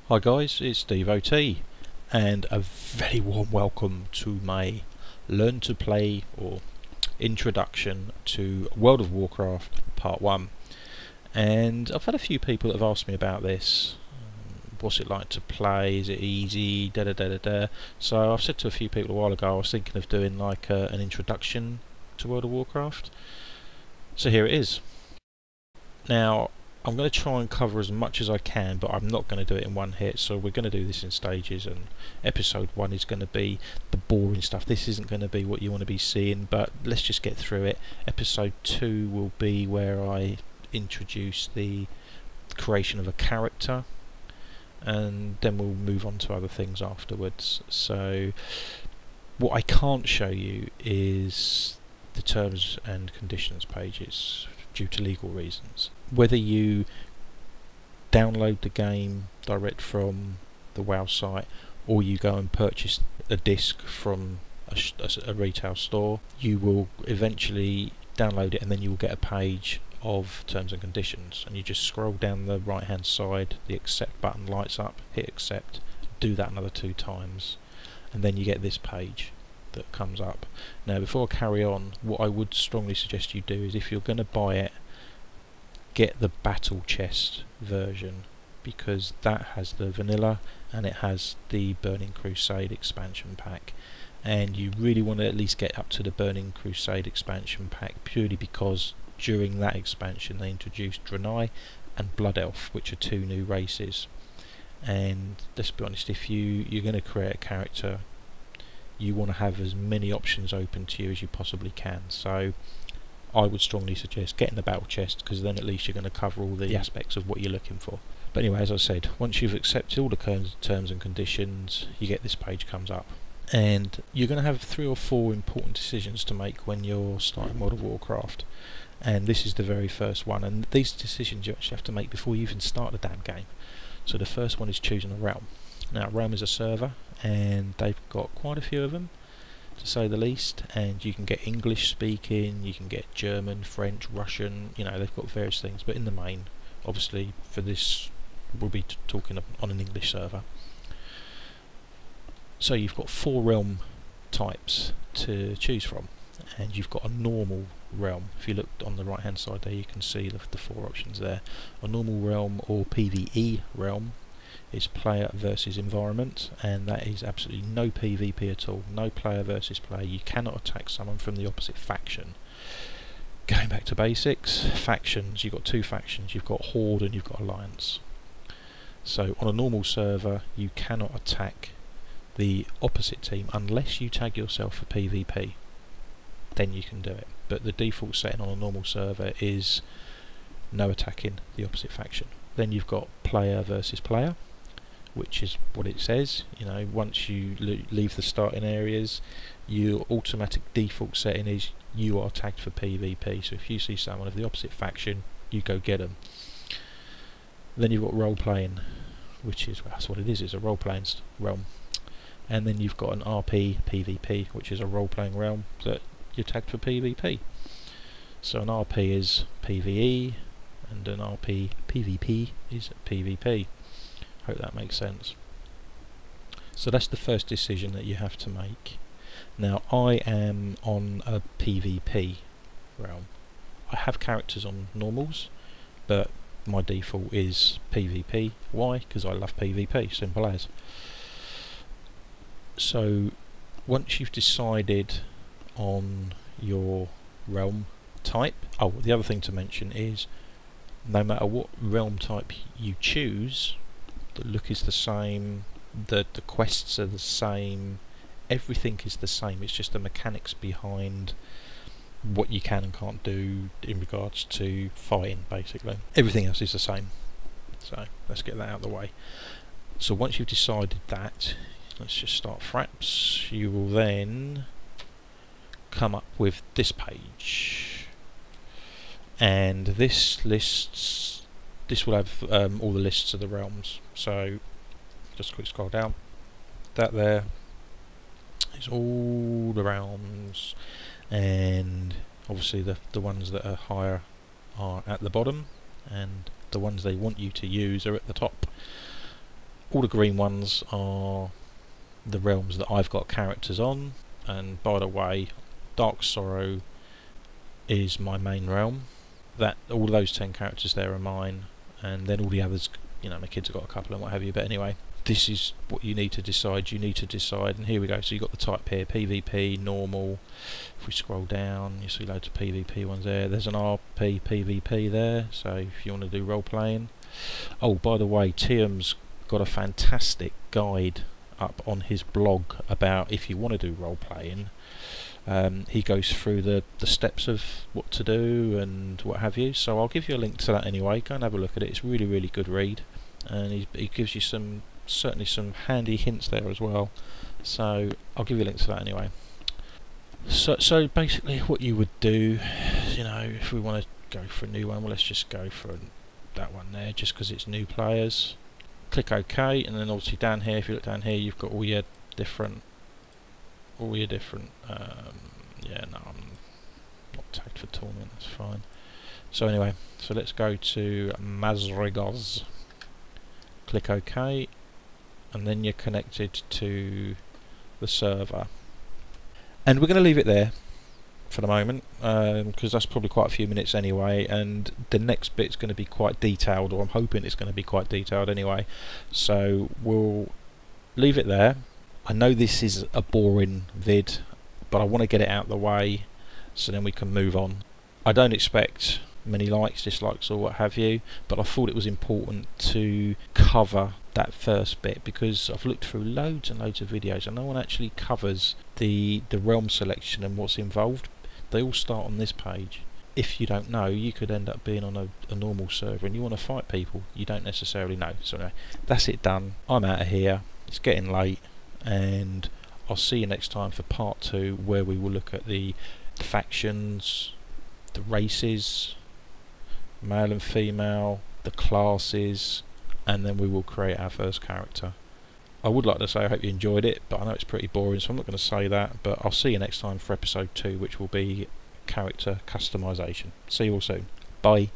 Hi guys, it's Dvotee and a very warm welcome to my Learn to Play or Introduction to World of Warcraft Part 1. And I've had a few people that have asked me about this. What's it like to play? Is it easy? Da da da da da. So I've said to a few people a while ago I was thinking of doing like an introduction to World of Warcraft. So here it is. Now I'm going to try and cover as much as I can, but I'm not going to do it in one hit, so we're going to do this in stages, and episode 1 is going to be the boring stuff. This isn't going to be what you want to be seeing, but let's just get through it. Episode 2 will be where I introduce the creation of a character, and then we'll move on to other things afterwards. So what I can't show you is the terms and conditions pages due to legal reasons. Whether you download the game direct from the WoW site or you go and purchase a disc from a retail store, you will eventually download it and then you will get a page of terms and conditions, and you just scroll down the right hand side, the accept button lights up, hit accept, do that another 2 times, and then you get this page that comes up. Now before I carry on, what I would strongly suggest you do is, if you're going to buy it, get the battle chest version, because that has the vanilla and it has the Burning Crusade expansion pack, and you really want to at least get up to the Burning Crusade expansion pack, purely because during that expansion they introduced Draenei and Blood Elf, which are 2 new races. And let's be honest, if you're going to create a character, you want to have as many options open to you as you possibly can. So I would strongly suggest getting the battle chest, because then at least you're going to cover all the aspects of what you're looking for. But anyway, as I said, once you've accepted all the terms and conditions, you get this page comes up, and you're going to have 3 or 4 important decisions to make when you're starting World of Warcraft, and this is the very first one. And these decisions you actually have to make before you even start the damn game. So the first one is choosing a realm. Now, realm is a server, and they've got quite a few of them, to say the least, and you can get English speaking, you can get German, French, Russian, you know, they've got various things, but in the main, obviously for this we'll be talking on an English server. So you've got 4 realm types to choose from, and you've got a normal realm. If you look on the right hand side there, you can see the 4 options there. A normal realm, or PvE realm, is player versus environment, and that is absolutely no PvP at all, no player versus player. You cannot attack someone from the opposite faction. Going back to basics, factions, you've got 2 factions, you've got Horde and you've got Alliance. So on a normal server you cannot attack the opposite team unless you tag yourself for PvP, then you can do it, but the default setting on a normal server is no attacking the opposite faction. Then you've got player versus player, which is what it says. You know, once you leave the starting areas, your automatic default setting is you are tagged for PvP. So if you see someone of the opposite faction, you go get them. Then you've got role playing, which is, well, that's what it is. It's a role playing realm. And then you've got an RP PvP, which is a role playing realm that you're tagged for PvP. So an RP is PvE, and an RP PvP is PvP. Hope that makes sense. So that's the first decision that you have to make. Now I am on a PvP realm. I have characters on normals, but my default is PvP. Why? Because I love PvP, simple as. So once you've decided on your realm type, oh, the other thing to mention is, no matter what realm type you choose, the look is the same, the quests are the same, everything is the same. It's just the mechanics behind what you can and can't do in regards to fighting, basically. Everything else is the same. So let's get that out of the way. So once you've decided that, let's just start Fraps. You will then come up with this page, and this will have all the lists of the realms. So just quick scroll down. That there is all the realms, and obviously the ones that are higher are at the bottom, and the ones they want you to use are at the top. All the green ones are the realms that I've got characters on, and by the way, Dark Sorrow is my main realm. That all of those 10 characters there are mine, and then all the others, you know, my kids have got a couple and what have you, but anyway, this is what you need to decide. And here we go. So you've got the type here: PvP, normal. If we scroll down, you see loads of PvP ones there. There's an RP PvP there, so if you want to do role playing. Oh, by the way, Tiam's got a fantastic guide up on his blog about if you want to do role playing. He goes through the steps of what to do and what have you, so I'll give you a link to that anyway. Go and have a look at it. It's really good read, and he gives you certainly some handy hints there as well, so I'll give you a link to that anyway. So basically what you would do, you know, if we want to go for a new one, well, let's just go for that one there, just because it's new players. Click OK, and then obviously down here, if you look down here, you've got all your different yeah, no, I'm not tagged for tournament, that's fine. So anyway, so let's go to Mazregoz, click OK, and then you're connected to the server, and we're going to leave it there for the moment, because that's probably quite a few minutes anyway, and the next bit's going to be quite detailed, or I'm hoping it's going to be quite detailed anyway, so we'll leave it there. I know this is a boring vid, but I want to get it out of the way so then we can move on. I don't expect many likes, dislikes or what have you, but I thought it was important to cover that first bit, because I've looked through loads and loads of videos and no one actually covers the realm selection and what's involved. They all start on this page. If you don't know, you could end up being on a normal server and you want to fight people you don't necessarily know. So anyway, that's it done. I'm out of here. It's getting late, and I'll see you next time for part 2, where we will look at the factions, the races, male and female, the classes, and then we will create our first character. I would like to say I hope you enjoyed it, but I know it's pretty boring, so I'm not going to say that, but I'll see you next time for episode 2, which will be character customization. See you all soon. Bye.